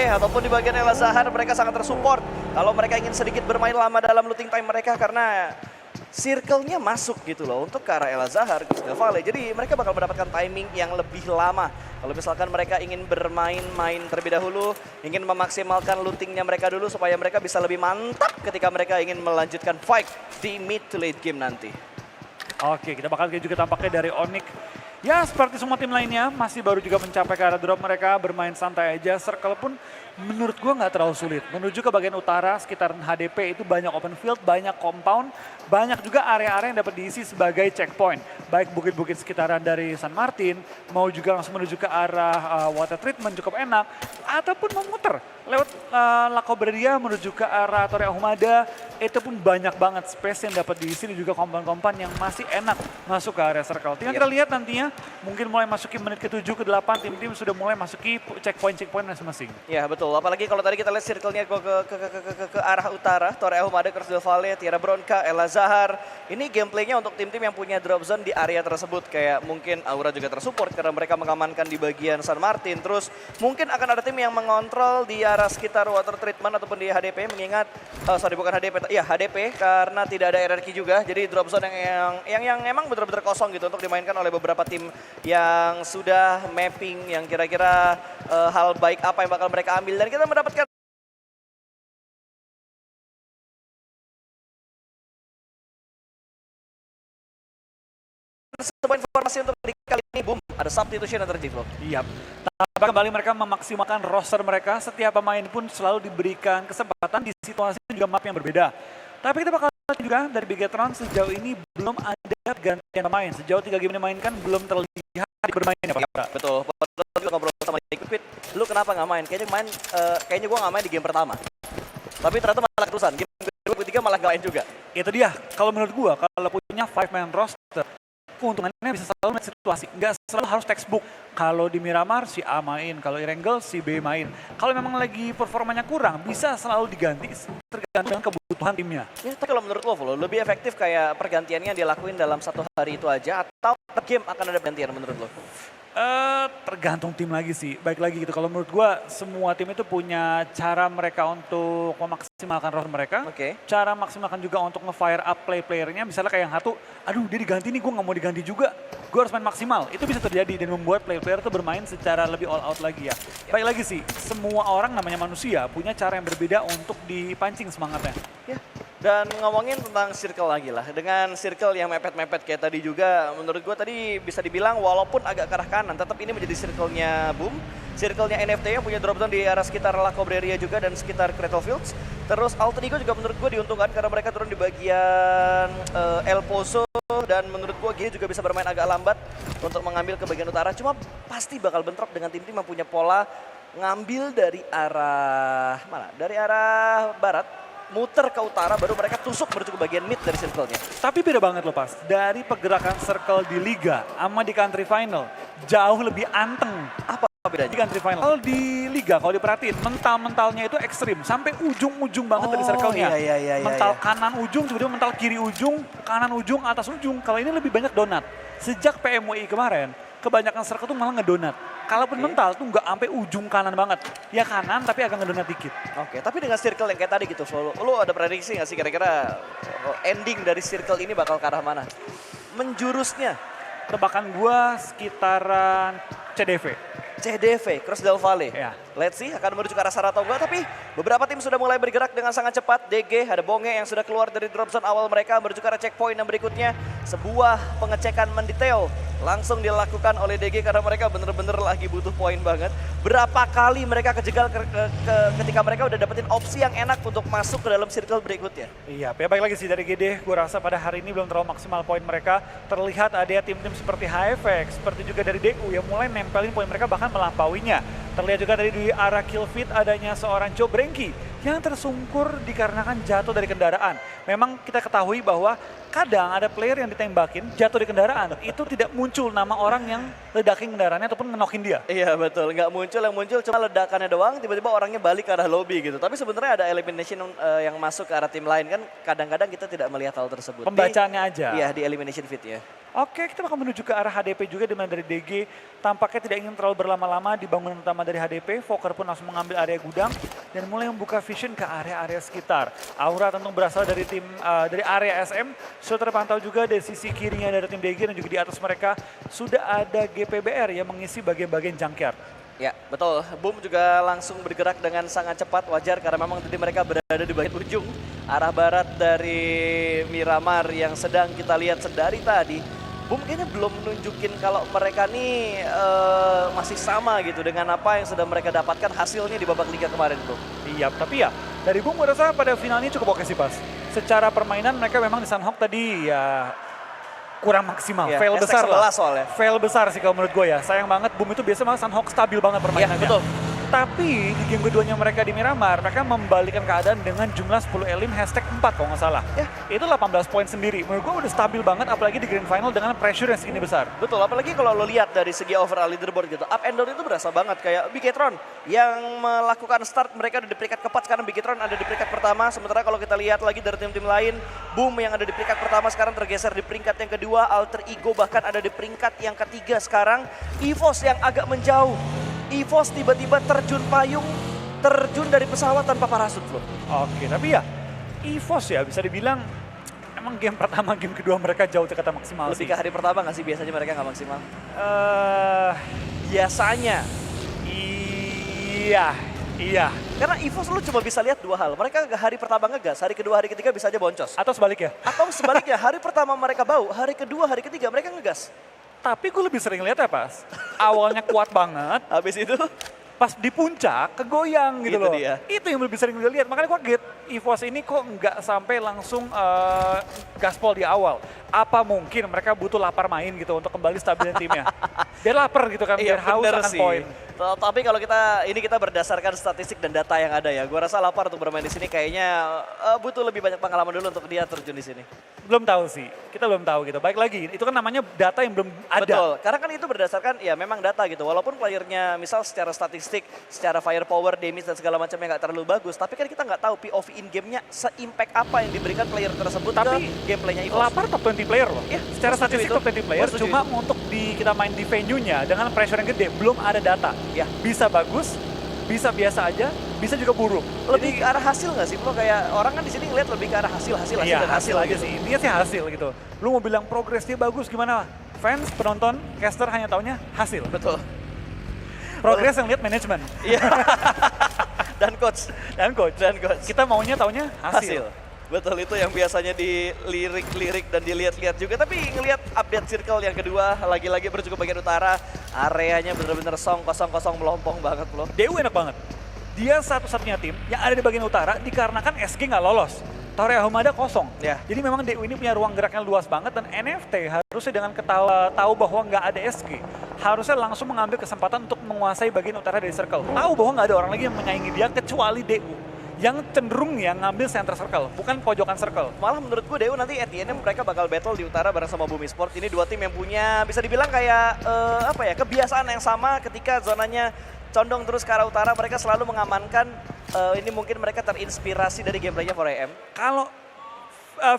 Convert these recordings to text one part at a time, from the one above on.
ataupun di bagian El Azhar mereka sangat tersupport. Kalau mereka ingin sedikit bermain lama dalam looting time mereka karena circle-nya masuk gitu loh untuk ke arah El Azhar, Crystal Valley. Jadi mereka bakal mendapatkan timing yang lebih lama. Kalau misalkan mereka ingin bermain-main terlebih dahulu, ingin memaksimalkan lootingnya mereka dulu supaya mereka bisa lebih mantap ketika mereka ingin melanjutkan fight di mid to late game nanti. Oke, kita bakal lihat juga tampaknya dari Onyx. Ya, seperti semua tim lainnya, masih baru juga mencapai ke arah drop mereka, bermain santai aja. Circle pun menurut gue nggak terlalu sulit. Menuju ke bagian utara, sekitaran HDP itu banyak open field, banyak compound, banyak juga area-area yang dapat diisi sebagai checkpoint. Baik bukit-bukit sekitaran dari San Martin, mau juga langsung menuju ke arah water treatment cukup enak, ataupun memutar lewat La Cobreria menuju ke arah Torre Ahumada, itu pun banyak banget space yang dapat diisi dan juga compound-compound yang masih enak masuk ke area circle. Tinggal kita lihat nantinya, mungkin mulai masuki menit ke-7, ke-8, tim-tim sudah mulai masuki checkpoint-checkpoint masing-masing. Ya betul, apalagi kalau tadi kita lihat circle-nya ke arah utara, Torre Ahumada, Crystal Valley, Tierra Bronca, El Azhar. Ini gameplaynya untuk tim-tim yang punya drop zone di area tersebut. Kayak mungkin Aura juga tersupport karena mereka mengamankan di bagian San Martin. Terus mungkin akan ada tim yang mengontrol di arah sekitar water treatment ataupun di HDP, mengingat, bukan HDP, ya HDP karena tidak ada RRQ juga. Jadi drop zone yang emang benar-benar kosong gitu untuk dimainkan oleh beberapa tim yang sudah mapping yang kira-kira hal baik apa yang bakal mereka ambil. Dan kita mendapatkan sebuah informasi untuk di kali ini, boom, ada substitution yang terjadi. Iya, tapi kembali mereka memaksimalkan roster mereka, setiap pemain pun selalu diberikan kesempatan di situasi juga map yang berbeda. Tapi kita bakal lihat juga dari Bigetron sejauh ini belum ada gantian pemain. Sejauh 3 game dimainkan belum terlihat bermain ya Pak. Betul, padahal juga ngobrol sama Ikut, lu kenapa nggak main? Kayaknya gue nggak main di game pertama. Tapi ternyata malah terusan, game kedua ketiga malah nggak main juga. Itu dia, kalau menurut gua, kalau punya 5-man roster, keuntungannya bisa selalu melihat situasi, nggak selalu harus textbook. Kalau di Miramar si A main, kalau Erangel si B main. Kalau memang lagi performanya kurang, bisa selalu diganti tergantung dengan kebutuhan timnya. Ya, tapi kalau menurut lo, lebih efektif kayak pergantiannya dilakuin dalam 1 hari itu aja atau per game akan ada pergantian menurut lo? Tergantung tim lagi sih. Baik lagi gitu. Kalau menurut gua semua tim itu punya cara mereka untuk memaksimalkan roster mereka. Oke. Cara maksimalkan juga untuk nge-fire up playernya. Misalnya kayak yang satu, aduh dia diganti nih, gua nggak mau diganti juga. Gua harus main maksimal. Itu bisa terjadi dan membuat player itu bermain secara lebih all out lagi ya. Baik lagi sih, semua orang namanya manusia punya cara yang berbeda untuk dipancing semangatnya. Ya. Dan ngomongin tentang circle lagi lah, dengan circle yang mepet-mepet kayak tadi juga, menurut gue tadi bisa dibilang walaupun agak ke arah kanan, tetap ini menjadi circle-nya Boom. Circle-nya NFT yang punya drop zone di arah sekitar La Cobreria juga dan sekitar Cradle Fields. Terus Alter Ego juga menurut gue diuntungkan karena mereka turun di bagian El Pozo. Dan menurut gue Gini juga bisa bermain agak lambat untuk mengambil ke bagian utara. Cuma pasti bakal bentrok dengan tim-tim yang punya pola ngambil dari arah mana? Dari arah barat. Muter ke utara baru mereka tusuk menuju ke bagian mid dari circle-nya. Tapi beda banget loh Pas, dari pergerakan circle di Liga sama di country final, jauh lebih anteng. Apa bedanya? Di country final. Kalau di Liga, kalau diperhatiin, mental-mentalnya itu ekstrim. Sampai ujung-ujung banget dari circle-nya. Iya, mental kanan ujung, tiba-tiba mental kiri ujung, kanan ujung, atas ujung. Kalau ini lebih banyak donat. Sejak PMWI kemarin, kebanyakan circle tuh malah ngedonat. Kalaupun mental tuh nggak sampai ujung kanan banget. Ya kanan tapi agak ngedonat dikit. Oke, tapi dengan circle yang kayak tadi gitu, lo ada prediksi nggak sih kira-kira ending dari circle ini bakal ke arah mana? Menjurusnya? Tebakan gua sekitaran CDV. CDV, Crystal Valley. Ya. Let's see akan menuju ke arah sana atau enggak, tapi beberapa tim sudah mulai bergerak dengan sangat cepat. DG, ada Bonge yang sudah keluar dari drop zone awal mereka menuju ke arah checkpoint yang berikutnya. Sebuah pengecekan mendetail langsung dilakukan oleh DG karena mereka bener-bener lagi butuh poin banget. Berapa kali mereka kejegal ketika mereka udah dapetin opsi yang enak untuk masuk ke dalam circle berikutnya. Iya, baik lagi sih dari GD, gue rasa pada hari ini belum terlalu maksimal poin mereka. Terlihat ada tim-tim seperti HFX, seperti juga dari DU yang mulai nempelin poin mereka bahkan melampauinya. Terlihat juga dari di arah kill feed adanya seorang Joe Brenky yang tersungkur dikarenakan jatuh dari kendaraan. Memang kita ketahui bahwa kadang ada player yang ditembakin jatuh di kendaraan. Itu tidak muncul nama orang yang ledakin kendaraannya ataupun ngenokin dia. Iya betul, nggak muncul, yang muncul cuma ledakannya doang, tiba-tiba orangnya balik ke arah lobby gitu. Tapi sebenarnya ada elimination yang masuk ke arah tim lain kan, kadang-kadang kita tidak melihat hal tersebut. Pembacaannya aja. Iya, di elimination feed ya. Oke, kita bakal menuju ke arah HDP juga, di mana dari DG tampaknya tidak ingin terlalu berlama-lama di bangunan utama dari HDP. Fokker pun langsung mengambil area gudang dan mulai membuka vision ke area-area sekitar. Aura tentu berasal dari tim dari area SM. Sudah terpantau juga dari sisi kirinya dari tim DG dan juga di atas mereka sudah ada GPBR yang mengisi bagian-bagian junkyard. Ya, betul. Boom juga langsung bergerak dengan sangat cepat, wajar karena memang tadi mereka berada di bagian ujung arah barat dari Miramar yang sedang kita lihat sedari tadi. Boom kayaknya belum menunjukin kalau mereka nih masih sama gitu dengan apa yang sudah mereka dapatkan hasilnya di babak liga kemarin tuh. Iya, tapi ya dari Boom gue rasa pada finalnya cukup oke sih Pas. Secara permainan mereka memang di Sunhawk tadi ya kurang maksimal, Ya, fail hashtag besar lah. 11 soalnya. Fail besar sih kalau menurut gue ya. Sayang banget Boom itu biasanya malah Sunhawk stabil banget permainannya. Iya, betul. Tapi di game keduanya mereka di Miramar, mereka membalikan keadaan dengan jumlah 10 elim hashtag 4 kalau nggak salah. Ya. Itu 18 poin sendiri. Menurut gue udah stabil banget apalagi di grand final dengan pressure yang segini besar. Betul, apalagi kalau lo lihat dari segi overall leaderboard gitu, up and down itu berasa banget kayak Bigetron yang melakukan start mereka ada di peringkat keempat, sekarang Bigetron ada di peringkat pertama, sementara kalau kita lihat lagi dari tim-tim lain, Boom yang ada di peringkat pertama sekarang tergeser di peringkat yang kedua, Alter Ego bahkan ada di peringkat yang ketiga sekarang, EVOS yang agak menjauh, EVOS tiba-tiba terjun payung, terjun dari pesawat tanpa parasut loh. Oke, tapi ya EVOS ya bisa dibilang emang game pertama, game kedua mereka jauh kata maksimal Lebih sih. ke hari pertama nggak sih biasanya mereka nggak maksimal? Biasanya. Iya. Karena EVOS lu cuma bisa lihat dua hal, mereka hari pertama ngegas, hari kedua, hari ketiga bisa aja boncos. Atau sebaliknya. Atau sebaliknya, hari pertama mereka bau, hari kedua, hari ketiga mereka ngegas. Tapi gue lebih sering lihat ya Pas, awalnya kuat banget, Habis itu, pas di puncak kegoyang gitu Itu loh. dia. Itu yang lebih sering gue lihat, makanya gue kaget. EVOS ini kok nggak sampai langsung gaspol di awal. Apa mungkin mereka butuh lapar main gitu untuk kembali stabilin timnya. Biar lapar gitu kan, biar haus bener akan poin. Tapi kalau kita berdasarkan statistik dan data yang ada ya, gua rasa lapar untuk bermain di sini kayaknya butuh lebih banyak pengalaman dulu untuk dia terjun di sini. Belum tahu sih, kita belum tahu gitu. Baik lagi, itu kan namanya data yang belum ada. Betul, karena kan itu berdasarkan ya memang data gitu. Walaupun playernya misal secara statistik, secara firepower, damage dan segala macamnya nggak terlalu bagus, tapi kan kita nggak tahu POV in game-nya se-impact apa yang diberikan player tersebut Tapi ke gameplaynya EVOS. Lapar top 20 player loh. Iya, Secara gua setuju statistik itu. top 20 player, Gua setuju cuma itu. untuk kita main di venue-nya dengan pressure yang gede, belum ada data. Ya. Bisa bagus, bisa biasa aja, bisa juga buruk. Lebih ke arah hasil nggak sih? Bro, kayak orang kan di sini ngeliat lebih ke arah hasil Iya, dan hasil aja gitu. sih. Intinya sih hasil gitu. Lu mau bilang progresnya bagus gimana? Fans, penonton, caster hanya taunya hasil. Betul. Progres yang lihat manajemen Iya. Dan coach. dan coach. Dan coach. Kita maunya taunya Hasil. hasil. Betul, itu yang biasanya dilirik-lirik dan dilihat-lihat juga. Tapi ngelihat update circle yang kedua, lagi-lagi berjuang bagian utara, areanya bener-bener kosong melompong banget loh. DU enak banget. Dia satu-satunya tim yang ada di bagian utara dikarenakan SG nggak lolos. Torea Humada kosong. Ya. Jadi memang DU ini punya ruang geraknya luas banget dan NFT harusnya dengan tahu bahwa nggak ada SG, harusnya langsung mengambil kesempatan untuk menguasai bagian utara dari circle. Tahu bahwa nggak ada orang lagi yang menyaingi dia kecuali DU. Yang cenderung yang ngambil center circle, bukan pojokan circle. Malah menurut gue DU nanti at the end mereka bakal battle di utara bareng sama Bumi Sport. Ini dua tim yang punya bisa dibilang kayak kebiasaan yang sama ketika zonanya condong terus ke arah utara. Mereka selalu mengamankan, ini mungkin mereka terinspirasi dari gameplaynya 4AM. Kalau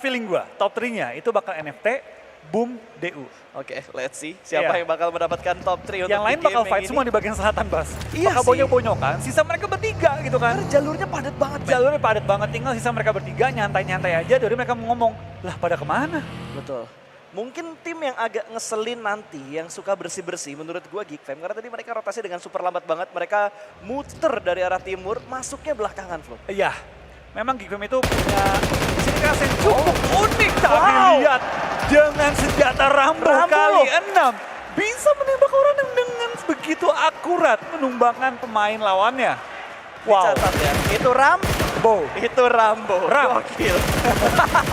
feeling gua, top 3-nya itu bakal NFT, Boom, DU. Oke, let's see siapa Iya. yang bakal mendapatkan top 3 untuk Yang lain di bakal game fight yang semua ini. di bagian selatan, Bas. Iya bakal sih. bonyok-bonyokan, sisa mereka bertiga gitu kan. Karena jalurnya padat banget, men. Jalurnya padat banget, tinggal sisa mereka bertiga nyantai-nyantai aja. Dari mereka mau ngomong, lah pada kemana? Betul. Mungkin tim yang agak ngeselin nanti, yang suka bersih-bersih menurut gua Geekfam. Karena tadi mereka rotasi dengan super lambat banget. Mereka muter dari arah timur, masuknya belakangan, Flo. Iya, memang Geekfam itu punya ciri khas yang cukup unik. Tapi Wow. lihat, dengan senjata Rambo Rambo. kali 6. Bisa menembak orang dengan begitu akurat, menumbangkan pemain lawannya. Wow, Dicatat ya. Itu Rambo. Ram. Gokil.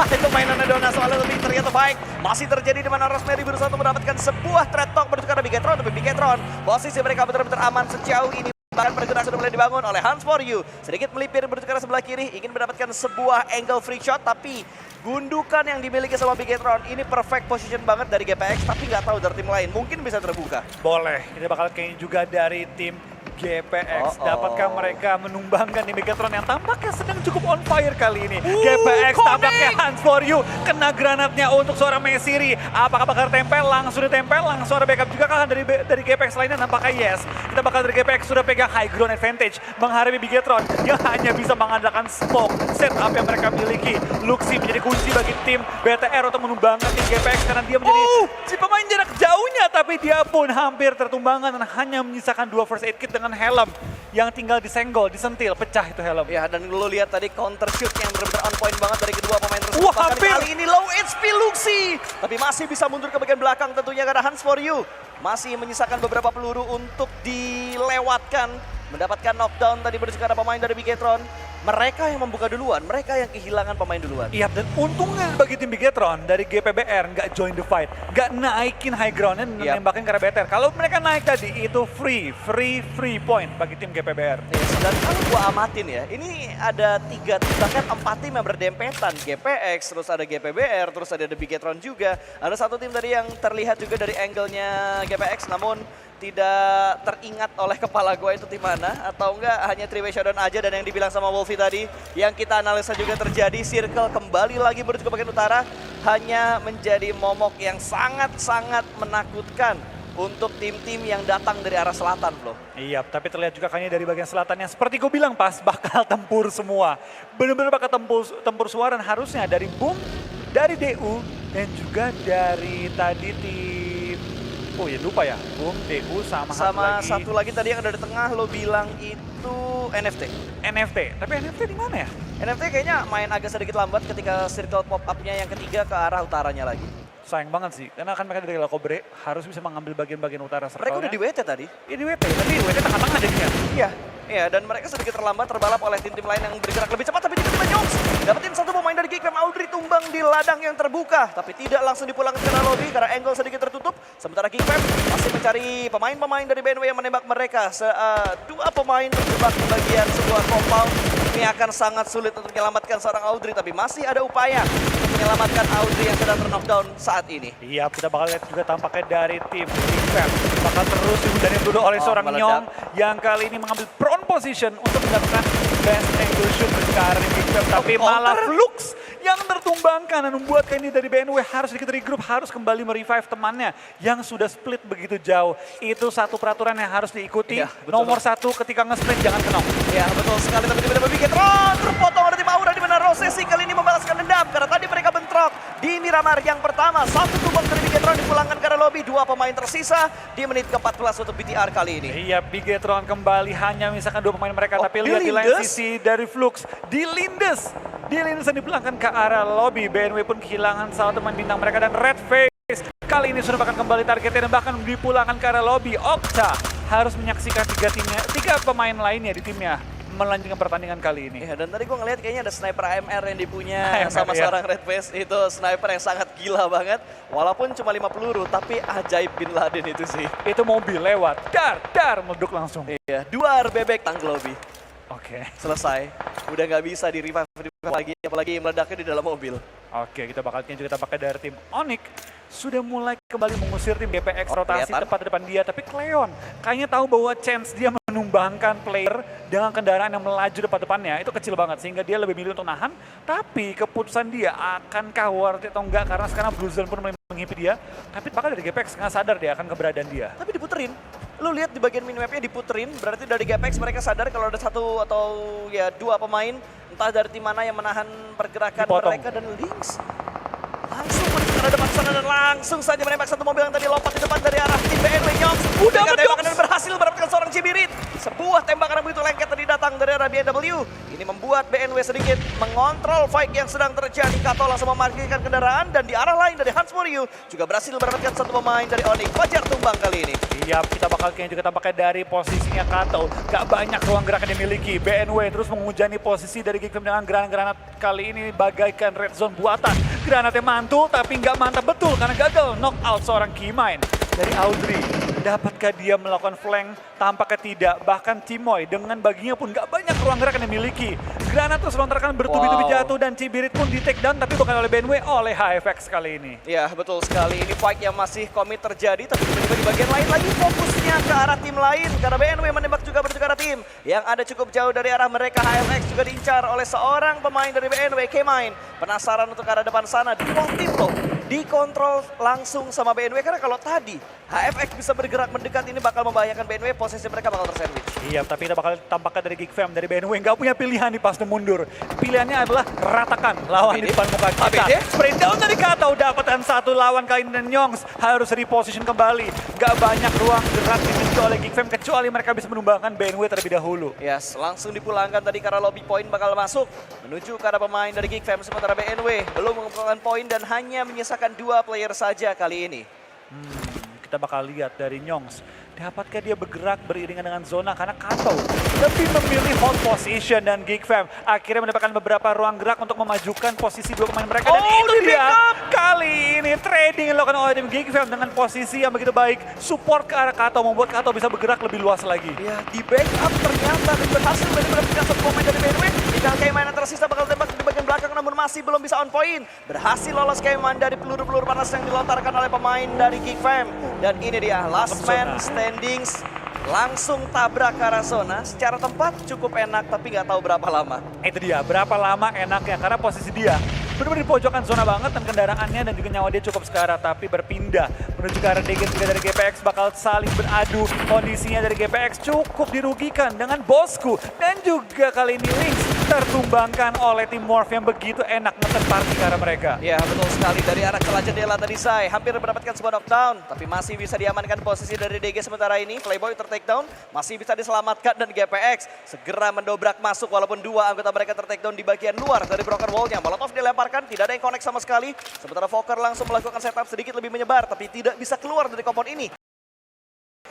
Itu mainannya Dona soalnya lebih ternyata baik. Masih terjadi di mana Rosemary berusaha untuk mendapatkan sebuah trade talk menuju ke arah Bigetron. Tapi Bigetron, posisi mereka benar-benar aman sejauh ini. Bahkan pergerakan sudah mulai dibangun oleh Hans For You. Sedikit melipir menuju ke arah sebelah kiri. Ingin mendapatkan sebuah angle free shot. Tapi gundukan yang dimiliki sama Bigetron ini perfect position banget dari GPX. Tapi nggak tahu dari tim lain. Mungkin bisa terbuka. boleh. Kita bakal kayaknya juga dari tim GPX, dapatkah mereka menumbangkan di Megatron yang tampaknya sedang cukup on fire kali ini? GPX tampaknya hands for you, kena granatnya untuk seorang Mesiri. Apakah bakal tempel? Langsung ditempel, langsung ada backup juga kan dari GPX lainnya? Nampaknya yes. Kita bakal dari GPX sudah pegang high ground advantage menghadapi Megatron yang hanya bisa mengandalkan smoke setup yang mereka miliki. Luxi menjadi kunci bagi tim BTR untuk menumbangkan tim GPX karena dia menjadi si pemain jarak jauhnya, tapi dia pun hampir tertumbangkan dan hanya menyisakan 2 first aid kit dengan helm yang tinggal disenggol, disentil, pecah itu helm. Ya, dan lu lihat tadi counter shoot yang benar-benar on point banget dari kedua pemain tersebut. Wah, Bahkan hampir. kali ini low HP Luxi, tapi masih bisa mundur ke bagian belakang tentunya karena Hands for You masih menyisakan beberapa peluru untuk dilewatkan. Mendapatkan knockdown tadi menuju ke arah pemain dari Bigetron. Mereka yang membuka duluan, mereka yang kehilangan pemain duluan. Iya, dan untungnya bagi tim Bigetron dari GPBR nggak join the fight, nggak naikin high groundnya dan nembakin ke arah BTR. Kalau mereka naik tadi itu free point bagi tim GPBR. Yes, dan kalau gua amatin ya, ini ada 3 bahkan 4 tim yang berdempetan. GPX, terus ada GPBR, terus ada The Bigetron juga. Ada satu tim tadi yang terlihat juga dari angle-nya GPX, namun tidak teringat oleh kepala gue itu di mana, atau enggak hanya 3-way showdown aja. Dan yang dibilang sama Wolfie tadi yang kita analisa juga terjadi, circle kembali lagi menuju ke bagian utara hanya menjadi momok yang sangat-sangat menakutkan untuk tim-tim yang datang dari arah selatan, bro. Iya, tapi terlihat juga kayaknya dari bagian selatan yang seperti gue bilang pas bakal tempur semua. Bener-bener bakal tempur suara, dan harusnya dari Boom, dari DU, dan juga dari tadi tim... Oh ya lupa ya, Boom, DU sama satu lagi tadi yang ada di tengah lo bilang itu NFT. NFT, tapi NFT di mana ya? NFT kayaknya main agak sedikit lambat ketika circle pop-up-nya yang ketiga ke arah utaranya lagi. Sayang banget sih, karena kan mereka dari Lakobre harus bisa mengambil bagian-bagian utara circle-nya. Mereka udah di WT tadi. Iya di WT, tapi WT tengah-tengah jadinya. Iya, dan mereka sedikit terlambat terbalap oleh tim-tim lain yang bergerak lebih cepat, tapi tiba-tiba Jones dapetin satu pemain dari Geekfam. Audrey tumbang di ladang yang terbuka, tapi tidak langsung dipulangkan ke dalam lobby karena angle sedikit tertutup. Sementara Geekfam masih mencari pemain-pemain dari BNW yang menembak mereka. 2 pemain terjebak di bagian sebuah compound. Ini akan sangat sulit untuk menyelamatkan seorang Audrey, tapi masih ada upaya untuk menyelamatkan Audrey yang sedang terknockdown saat ini. Iya, kita bakal lihat juga tampaknya dari tim Geekfam bakal terus dihujani dulu oleh seorang Nyong yang kali ini mengambil prone position untuk mendapatkan best angle shoot ke arah Geekfam, tapi malah Flux yang tertumbangkan dan membuatkan ini dari BNW harus sedikit regroup, harus kembali merevive temannya yang sudah split begitu jauh. Itu satu peraturan yang harus diikuti. Iya, Nomor 1 ketika nge-split jangan kenok. Ya betul sekali, tapi tiba-tiba Bigetron terpotong oleh tim Aura, di mana Rosesi kali ini membalaskan dendam karena tadi mereka bentrok di Miramar yang pertama. 1 tumbang dari Bigetron dipulangkan ke arah lobby, 2 pemain tersisa di menit ke-14 untuk BTR kali ini. Iya, Bigetron kembali hanya misalkan 2 pemain mereka, tapi lihat di lain sisi dari Flux, di Lindes yang dipulangkan ke arah lobby. BNW pun kehilangan salah teman bintang mereka, dan Red Face kali ini sudah bahkan kembali targetnya dan bahkan dipulangkan ke arah lobby. Okta harus menyaksikan 3 pemain lainnya di timnya melanjutkan pertandingan kali ini. Ya, dan tadi gue ngeliat kayaknya ada sniper AMR yang dipunya sama seorang Red Face. Itu sniper yang sangat gila banget. Walaupun cuma 5 peluru, tapi ajaib Bin Laden itu sih. Itu mobil lewat, dar, meleduk langsung. Iya, 2 bebek tang lobby. Oke. Selesai. Udah nggak bisa di revive lagi, apalagi meledaknya di dalam mobil. Oke, kita bakal juga pakai dari tim Onyx. Sudah mulai kembali mengusir tim BPX rotasi tepat di depan dia. Tapi Cleon kayaknya tahu bahwa chance dia menumbangkan player dengan kendaraan yang melaju depan-depannya itu kecil banget. Sehingga dia lebih milih untuk nahan. Tapi keputusan dia akankah worth it atau enggak. Karena sekarang Blue Zone pun mulai menghimpit dia. Tapi bahkan dari GPX nggak sadar dia akan keberadaan dia. Tapi diputerin. Lu lihat di bagian minimapnya diputerin. Berarti dari GPX mereka sadar kalau ada 1 atau ya 2 pemain. Entah dari tim mana yang menahan pergerakan mereka, dan Lynx langsung menuju ke arah depan sana dan langsung saja menembak satu mobil yang tadi lompat di depan dari arah tim BNW. Nyong udah tembakan dan berhasil mendapatkan seorang Cibirit. Sebuah tembakan yang begitu lengket tadi datang dari arah BMW. Ini membuat BNW sedikit mengontrol fight yang sedang terjadi. Kato langsung memarkirkan kendaraan, dan di arah lain dari Hans For You juga berhasil mendapatkan 1 pemain dari Onyx. Fajar tumbang kali ini. Iya, kita bakal kayaknya juga tampaknya dari posisinya Kato. Gak banyak ruang gerak yang dimiliki. BNW terus menghujani posisi dari Geekfam dengan granat-granat kali ini bagaikan red zone buatan. Granatnya mantul tapi nggak mantap betul karena gagal knock out seorang Keymind dari Audrey. Dapatkah dia melakukan flank? Tampaknya tidak. Bahkan Cimoy dengan baginya pun nggak banyak ruang gerak yang dimiliki. Granat terus lontarkan bertubi-tubi jatuh, dan Cibirit pun di take down tapi bukan oleh BNW, oleh HFX kali ini. Ya betul sekali, ini fight yang masih komit terjadi, tapi tiba-tiba di bagian lain lagi fokusnya ke arah tim lain karena BNW menembak juga juga menuju ke arah tim yang ada cukup jauh dari arah mereka. HFX juga diincar oleh seorang pemain dari BNW, K-Mine. Penasaran untuk ke arah depan sana, dua tim loh. Dikontrol langsung sama BNW karena kalau tadi HFX bisa bergerak mendekat ini bakal membahayakan BNW, posisi mereka bakal tersandwich. Iya, tapi kita bakal tampakkan dari Geek Fam, dari BNW nggak punya pilihan nih pas mundur. Pilihannya adalah ratakan lawan di depan muka kita. ABD? Sprint down dari Kato, dapatkan satu lawan kali ini dan Nyongs harus reposition kembali. Nggak banyak ruang gerak dimiliki oleh Geek Fam kecuali mereka bisa menumbangkan BNW terlebih dahulu. Yes, langsung dipulangkan tadi karena lobby point bakal masuk menuju ke arah pemain dari Geek Fam, sementara BNW belum mengumpulkan poin dan hanya menyisakan 2 player saja kali ini. Kita bakal lihat dari Nyongs. Dapatkah dia bergerak beriringan dengan zona karena Kato lebih memilih hold position dan Geek Fam akhirnya mendapatkan beberapa ruang gerak untuk memajukan posisi dua pemain mereka dan itu dia kali ini trading yang dilakukan oleh tim Geek Fam dengan posisi yang begitu baik, support ke arah Kato membuat Kato bisa bergerak lebih luas lagi. Ya, di backup ternyata berhasil mendapatkan satu pemain dari BNW. Tinggal K-Mine yang tersisa bakal tembak di bagian belakang namun masih belum bisa on point. Berhasil lolos K-Mine dari peluru-peluru panas yang dilontarkan oleh pemain dari Geek Fam. Dan ini dia last man standings, langsung tabrak ke arah zona. Secara tempat cukup enak tapi nggak tahu berapa lama. Itu dia, berapa lama enaknya karena posisi dia benar-benar di pojokan zona banget dan kendaraannya dan juga nyawa dia cukup sekarang, tapi berpindah menuju ke arah DG juga dari GPX bakal saling beradu. Kondisinya dari GPX cukup dirugikan dengan bosku dan juga kali ini Lynx tertumbangkan oleh tim Morph yang begitu enak nge-turn party ke arah mereka. Ya, betul sekali dari arah celah jendela tadi Sai hampir mendapatkan sebuah knockdown tapi masih bisa diamankan posisi dari DG sementara ini. Playboy ter-takedown masih bisa diselamatkan dan GPX segera mendobrak masuk walaupun dua anggota mereka ter-takedown di bagian luar dari broken wall-nya. Molotov dilemparkan, tidak ada yang connect sama sekali. Sementara Fokker langsung melakukan setup sedikit lebih menyebar tapi tidak bisa keluar dari kompon ini.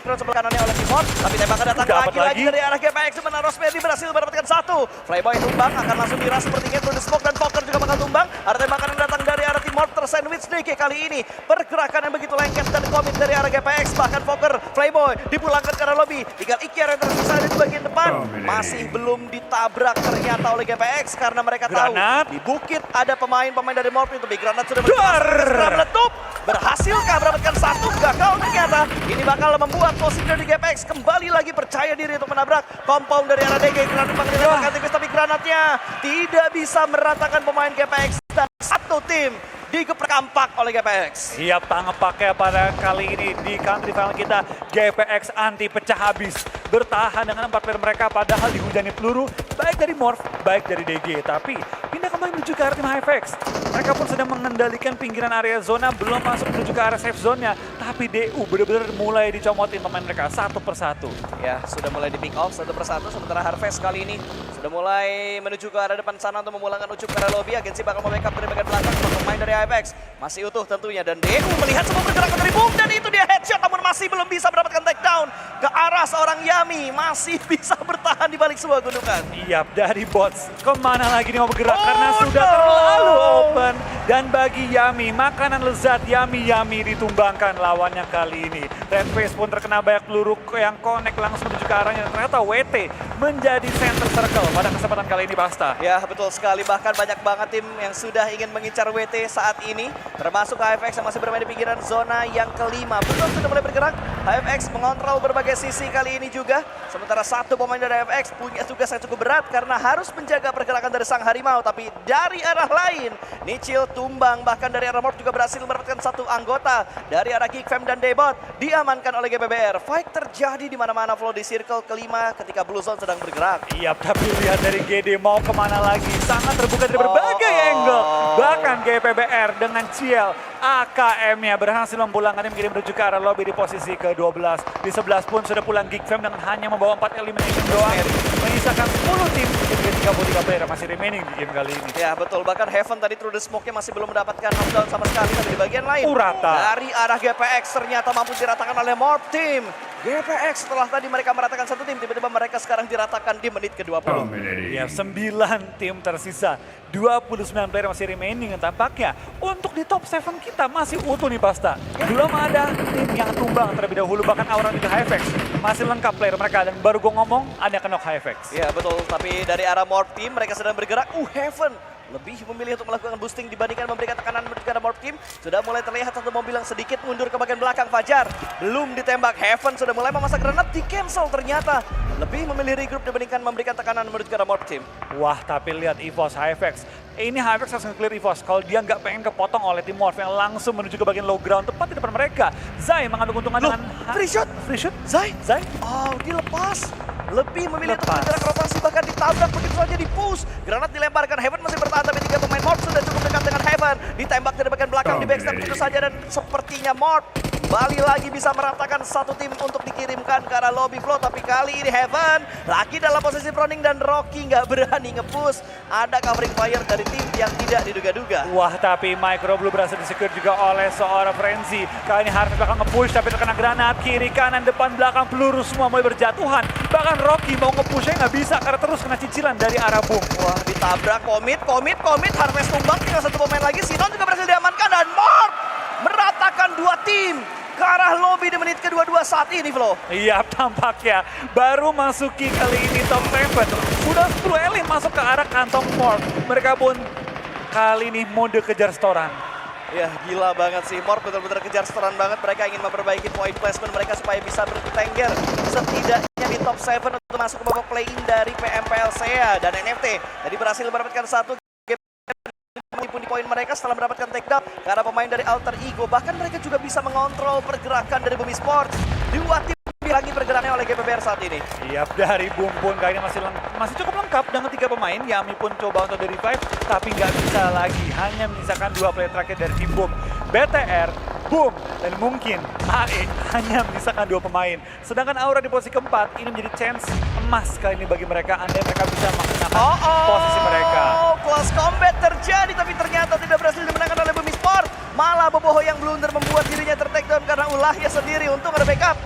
Sebelah kanannya oleh Timor, tapi tembakan datang lagi dari arah GPX. Sementara Rosberry berhasil mendapatkan satu. Playboy tumbang, akan langsung diras sepertinya through the smoke dan Fokker juga bakal tumbang. Ada tembakan yang datang dari arah Timor, tersandwich DK kali ini. Pergerakan yang begitu lengket dan komit dari arah GPX. Bahkan Fokker, Playboy dipulangkan ke arah lobby. Tinggal Ikiar yang tersisa di bagian depan. Masih belum ditabrak ternyata oleh GPX karena mereka tahu di bukit ada pemain-pemain dari Morph, tapi granat sudah meletup. Berhasilkah mendapatkan satu? Gagal ternyata. Ini bakal membuat posisi dari GPX kembali lagi percaya diri untuk menabrak compound dari arah DG. Granat dilemparkan tipis tapi granatnya tidak bisa meratakan pemain GPX dan satu tim digeprek oleh GPX. Siap tangan pakai pada kali ini di country final kita. GPX anti pecah habis. Bertahan dengan 4 player mereka padahal dihujani peluru baik dari Morph, baik dari DG. Tapi pindah kembali menuju ke arah tim HFX. Mereka pun sedang mengendalikan pinggiran area zona, belum masuk menuju ke arah safe zone-nya. Tapi DU benar-benar mulai dicomotin pemain mereka satu persatu. Ya, sudah mulai di pick off satu persatu. Sementara Harvest kali ini sudah mulai menuju ke arah depan sana untuk memulangkan ucup ke arah lobby. Agensi bakal membackup dari bagian belakang. Pemain dari HFX masih utuh tentunya. Dan DU melihat semua pergerakan dari Boom. Dan itu dia headshot namun masih belum bisa mendapatkan takedown ke arah seorang Yami. Masih bisa bertahan di balik sebuah gunungan. Iya, dari bots kemana lagi nih mau bergerak karena sudah terlalu open. Dan bagi Yami, makanan lezat Yami ditumbangkan lawannya kali ini. Red Face pun terkena banyak peluru yang connect langsung menuju ke arahnya. Ternyata WT menjadi center circle pada kesempatan kali ini, Basta. Ya, betul sekali. Bahkan banyak banget tim yang sudah ingin mengincar WT saat ini. Termasuk HFX yang masih bermain di pinggiran zona yang kelima. Betul, sudah mulai bergerak. HFX mengontrol berbagai sisi kali ini juga. Sementara satu pemain dari HFX punya tugas yang cukup berat karena harus menjaga pergerakan dari sang harimau. Tapi dari arah lain, Nichil tumbang. Bahkan dari arah Morph juga berhasil mendapatkan satu anggota dari arah Geek Fam dan Debot. Diamankan oleh GBBR. Fight terjadi di mana-mana flow di circle kelima ketika Blue Zone sedang bergerak. Iya, tapi lihat dari GD mau kemana lagi. Sangat terbuka dari berbagai angle. Bahkan GPBR dengan Ciel AKM-nya berhasil memulangkan tim menuju ke arah lobby di posisi ke-12. Di 11 pun sudah pulang Geek Fam dengan hanya membawa 4 elimination doang. Menyisakan 10 tim dari 33 player masih remaining di game kali ini. Ya, betul. Bahkan Heaven tadi through the smoke-nya masih belum mendapatkan knockdown sama sekali. Tapi di bagian lain, dari arah GPX ternyata mampu diratakan oleh Morph Team. GPX setelah tadi mereka meratakan satu tim, tiba-tiba mereka sekarang diratakan di menit ke-20. Ya, 9 tim tersisa. 29 player masih remaining. Tampaknya untuk di top 7 kita masih utuh nih, Basta. Belum ada tim yang tumbang terlebih dahulu. Bahkan Aura juga HFX masih lengkap player mereka. Dan baru gue ngomong ada kenok HFX. Ya, betul. Tapi dari arah Morph Team mereka sedang bergerak. Heaven lebih memilih untuk melakukan boosting dibandingkan memberikan tekanan menuju ke Morph Team. Sudah mulai terlihat satu mobil yang sedikit mundur ke bagian belakang. Fajar belum ditembak. Heaven sudah mulai memasang granat, di cancel ternyata. Lebih memilih regroup dibandingkan memberikan tekanan menuju ke Morph Team. Wah, tapi lihat EVOS HFX. Ini HFX harus nge-clear EVOS. Kalau dia nggak pengen kepotong oleh tim Morph yang langsung menuju ke bagian low ground tepat di depan mereka. Zai mengambil keuntungan dengan free shot. Free shot? Zai? Zai? Oh, dilepas. Lebih memilih untuk Lepas. bergerak rotasi, bahkan ditabrak begitu saja, di push. Granat dilemparkan, Heaven masih bertahan, tapi 3 pemain Morph sudah cukup dekat dengan Heaven. Ditembak dari bagian belakang, di backstab begitu saja, dan sepertinya Morph kembali lagi bisa meratakan satu tim untuk dikirimkan ke arah lobby flow. Tapi kali ini Heaven lagi dalam posisi proning dan Rocky nggak berani nge-push. Ada covering fire dari tim yang tidak diduga-duga. Wah, tapi Micro Blue berhasil disecure juga oleh seorang Frenzy. Kali ini Harvey bakal nge-push tapi terkena granat. Kiri, kanan, depan, belakang, peluru semua mulai berjatuhan. Bahkan Rocky mau nge-pushnya nggak bisa karena terus kena cicilan dari arah Boom. Wah, ditabrak, komit. Harvest tumbang, tinggal satu pemain lagi. Sinon juga berhasil diamankan dan Morph meratakan 2 tim ke arah lobby di menit kedua-dua saat ini, Flo. Iya, tampaknya baru masuki kali ini top 7. Udah 10 elit masuk ke arah kantong Morph. Mereka pun kali ini mode kejar setoran. Ya, gila banget sih. Morph betul-betul kejar setoran banget. Mereka ingin memperbaiki point placement mereka supaya bisa bertengger setidaknya di top 7 untuk masuk ke babak play-in dari PMPLCA dan NFT. Tadi berhasil mendapatkan satu pun di poin mereka setelah mendapatkan takedown karena pemain dari Alter Ego. Bahkan mereka juga bisa mengontrol pergerakan dari Bumi Sports. 2 tim lagi pergerakannya oleh GPBR saat ini. Iya, dari Boom pun kali ini masih cukup lengkap dengan 3 pemain. Yami pun coba untuk di-revive, tapi nggak bisa lagi. Hanya menyisakan 2 player terakhir dari tim Boom. BTR, Boom, dan mungkin AE hanya menyisakan 2 pemain. Sedangkan Aura di posisi keempat, ini menjadi chance emas kali ini bagi mereka. Andai mereka bisa menggunakan posisi mereka. Close combat terjadi, tapi ternyata tidak berhasil dimenangkan oleh Bumi Sport. Malah Boboho yang blunder membuat dirinya tertakedown karena ulahnya sendiri. Untung ada backup.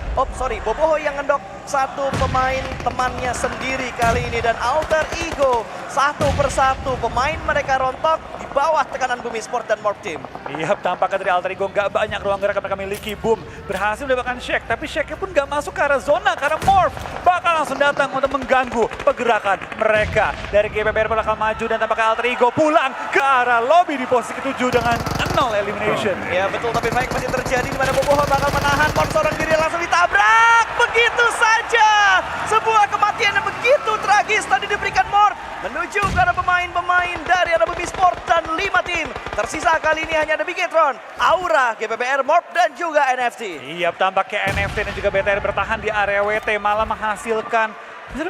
Boboho yang ngendok satu pemain temannya sendiri kali ini. Dan Alter Ego satu persatu pemain mereka rontok di bawah tekanan Bumi Sport dan Morph Team. Iya, tampaknya dari Alter Ego nggak banyak ruang gerak mereka miliki. Boom berhasil mendapatkan Shake, tapi Shake pun nggak masuk ke arah zona karena Morph bakal langsung datang untuk mengganggu pergerakan mereka. Dari GPBR bakal maju dan tampaknya Alter Ego pulang ke arah lobby di posisi ke-7 dengan 0 elimination. Ya betul, tapi fight masih terjadi di mana Boboho bakal menahan Morph seorang diri, langsung ditabrak. Begitu saja. Sebuah kematian yang begitu tragis tadi diberikan Morph menuju ke arah pemain-pemain dari arah Bumi Sport dan 5 tim. Tersisa kali ini hanya ada Bigetron, Aura, GPBR, Morph dan juga NFT. Iya, tampaknya NFT dan juga BTR bertahan di area WT malah menghasilkan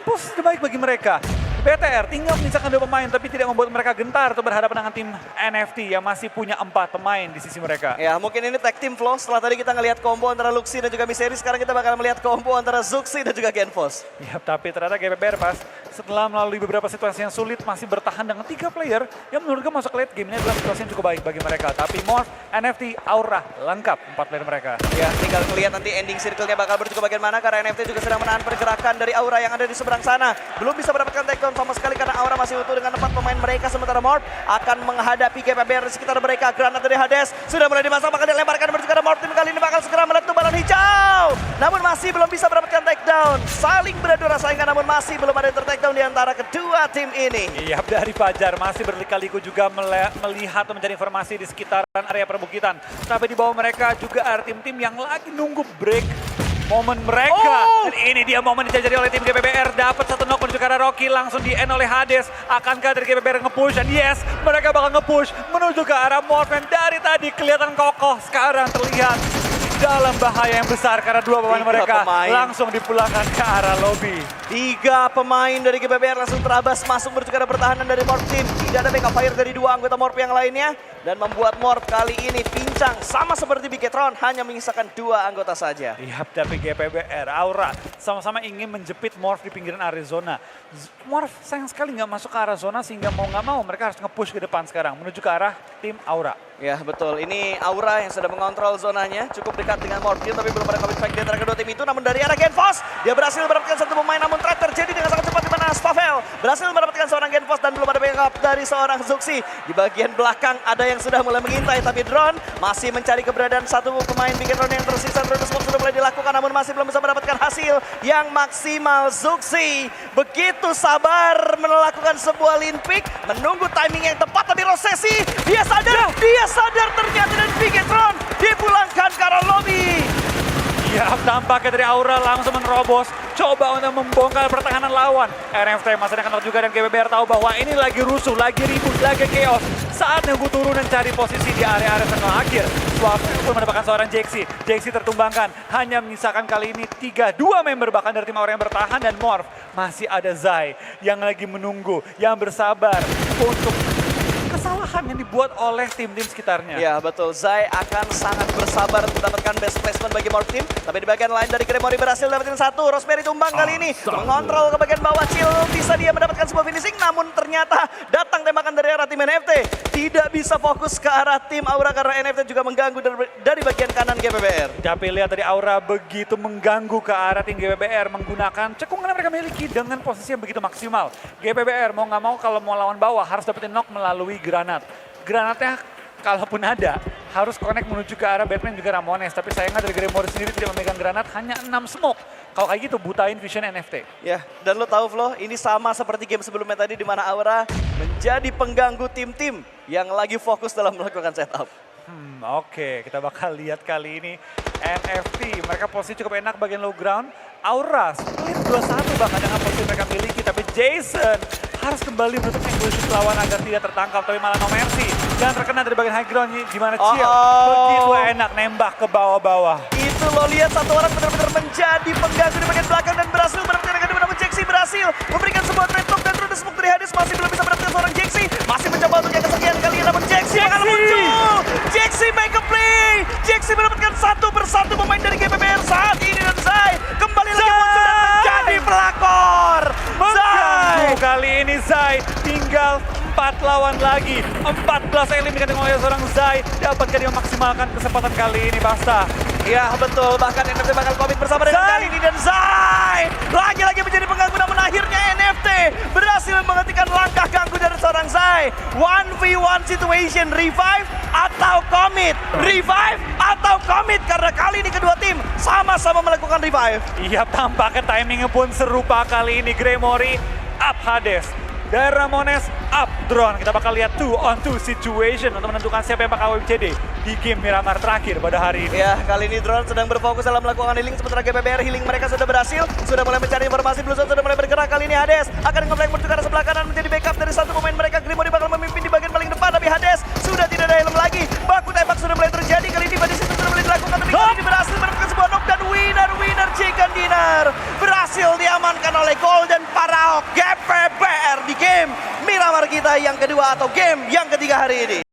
posisi terbaik bagi mereka. BTR tinggal menyisakan 2 pemain tapi tidak membuat mereka gentar untuk berhadapan dengan tim NFT yang masih punya 4 pemain di sisi mereka. Ya, mungkin ini tag team Flow. Setelah tadi kita ngelihat combo antara Luxi dan juga Miseri, sekarang kita bakal melihat combo antara Zuxi dan juga Genfos. Ya, tapi ternyata GPBR pas setelah melalui beberapa situasi yang sulit masih bertahan dengan 3 player yang menurut gue masuk late game ini adalah situasi yang cukup baik bagi mereka. Tapi Morph, NFT, Aura lengkap 4 player mereka. Ya, tinggal melihat nanti ending circle-nya bakal berjuga bagaimana karena NFT juga sedang menahan pergerakan dari Aura yang ada di seberang sana. Belum bisa mendapatkan takedown sama sekali karena Aura masih utuh dengan 4 pemain mereka, sementara Morph akan menghadapi GPBR di sekitar mereka. Granat dari Hades sudah mulai dimasang, bakal dilemparkan menuju ke arah Morph. Tim kali ini bakal segera meletup balon hijau. Namun masih belum bisa mendapatkan takedown. Saling beradu rasakan namun masih belum ada takedown di antara kedua tim ini. Iya, dari Fajar masih berliku-liku juga melihat dan mencari informasi di sekitaran area perbukitan. Tapi di bawah mereka juga ada tim-tim yang lagi nunggu break momen mereka. Dan ini dia momen dijajari oleh tim GPBR. Dapat satu knock menuju ke arah Rocky, langsung di-end oleh Hades. Akankah dari GPBR nge-push? Dan yes, mereka bakal nge-push menuju ke arah Morph. Dan dari tadi kelihatan kokoh, sekarang terlihat dalam bahaya yang besar karena 2 pemain mereka langsung dipulangkan ke arah lobby. 3 pemain dari GPBR langsung terabas masuk menuju ke arah pertahanan dari Morph Team. Tidak ada backup fire dari 2 anggota Morph yang lainnya. Dan membuat Morph kali ini pincang sama seperti Bigetron, hanya menyisakan 2 anggota saja. Iya, tapi GPBR, Aura sama-sama ingin menjepit Morph di pinggiran area zona. Morph sayang sekali nggak masuk ke arah zona sehingga mau nggak mau mereka harus nge-push ke depan sekarang menuju ke arah tim Aura. Ya betul, ini Aura yang sudah mengontrol zonanya, cukup dekat dengan Morph Team tapi belum ada commit fight di antara kedua tim itu. Namun dari arah Genfos, dia berhasil mendapatkan satu pemain namun trap terjadi dengan sangat cepat di mana sana Spavel berhasil mendapatkan seorang Genfos dan belum ada backup dari seorang Zuxi. Di bagian belakang ada yang sudah mulai mengintai, tapi Drone masih mencari keberadaan satu pemain Big Drone yang tersisa. Drone Smoke sudah mulai dilakukan namun masih belum bisa mendapatkan hasil yang maksimal. Zuxi begitu sabar melakukan sebuah lean pick, menunggu timing yang tepat, tapi Rosesi dia sadar ternyata, dan Big Drone dipulangkan ke arah lobby. Ya, tampaknya dari Aura langsung menerobos, coba untuk membongkar pertahanan lawan. NFT masih akan juga, dan GBBR tahu bahwa ini lagi rusuh, lagi ribut, lagi chaos. Saatnya gue turun dan cari posisi di area-area tengah akhir. Swap pun mendapatkan seorang Jaxi. Jaxi tertumbangkan, hanya menyisakan kali ini 3-2 member bahkan dari tim Aura yang bertahan, dan Morph masih ada Zai yang lagi menunggu, yang bersabar untuk kesalahan yang dibuat oleh tim-tim sekitarnya. Ya betul, Zai akan sangat bersabar untuk mendapatkan best placement bagi Morph Team. Tapi di bagian lain dari Gremory berhasil dapetin satu. Rosemary tumbang kali ini, mengontrol ke bagian bawah. Chill bisa dia mendapatkan sebuah finishing, namun ternyata datang tembakan dari arah tim NFT. Tidak bisa fokus ke arah tim Aura karena NFT juga mengganggu dari bagian kanan GBBR. Tapi lihat dari Aura begitu mengganggu ke arah tim GBBR menggunakan cekungan yang mereka miliki dengan posisi yang begitu maksimal. GBBR mau nggak mau kalau mau lawan bawah harus dapetin knock melalui granat. Granatnya kalaupun ada harus connect menuju ke arah Batman juga Ramones. Tapi sayangnya dari Gremory sendiri tidak memegang granat, hanya 6 smoke. Kalau kayak gitu butain vision NFT. Ya, dan lo tahu Flo, ini sama seperti game sebelumnya tadi di mana Aura menjadi pengganggu tim-tim yang lagi fokus dalam melakukan setup. Oke, kita bakal lihat kali ini NFT. Mereka posisi cukup enak bagian low ground. Aura split 2-1 bahkan dengan posisi mereka miliki. Tapi Jason harus kembali menutup angle shoot lawan agar tidak tertangkap. Tapi malah no mercy. Dan terkena dari bagian high ground di mana Chill begitu enak nembak ke bawah-bawah. Itu lo lihat satu orang benar-benar menjadi pengganggu di bagian belakang dan berhasil mendapatkan yang kedua, namun Jaxi berhasil memberikan sebuah trade talk dan Drone Smoke dari Hades masih belum bisa mendapatkan seorang Jaxi. Masih mencoba untuk yang kesekian kali, namun Jaxi akan muncul. Jaxi make a play. Jaxi mendapatkan satu persatu pemain dari GBBR saat ini, dan Zai kembali lagi muncul dan menjadi pelakor. Zai Kali ini Zai tinggal 4 lawan lagi. 14 elim digantung oleh seorang Zai. Dapatkah dia memaksimalkan kesempatan kali ini, Basta? Ya betul, bahkan NFT bakal komit bersama dengan kali ini, dan Zai lagi-lagi menjadi pengganggu, namun akhirnya NFT berhasil menghentikan langkah ganggu dari seorang Zai. 1v1 situation, revive atau commit, revive atau commit, karena kali ini kedua tim sama-sama melakukan revive. Iya, tampaknya timingnya pun serupa kali ini. Gremory up Hades. Dari Ramones up Drone. Kita bakal lihat 2-on-2 situation untuk menentukan siapa yang bakal WCD di game Miramar terakhir pada hari ini. Ya, kali ini Drone sedang berfokus dalam melakukan healing, sementara GBBR healing mereka sudah berhasil, sudah mulai mencari informasi, Bluezone sudah mulai bergerak. Kali ini Hades akan nge-flank menuju ke arah sebelah kanan menjadi backup dari satu pemain mereka. Gremory bakal memimpin di bagian paling depan, tapi Hades sudah tidak ada helm lagi. Baku tembak sudah mulai terjadi, kali ini pada situ sudah mulai dilakukan, tapi kali ini berhasil mendapatkan sebuah knock, dan winner chicken dinner berhasil diamankan oleh Golden Pharaoh GBBR di game Miramar kita yang kedua atau game yang ketiga hari ini.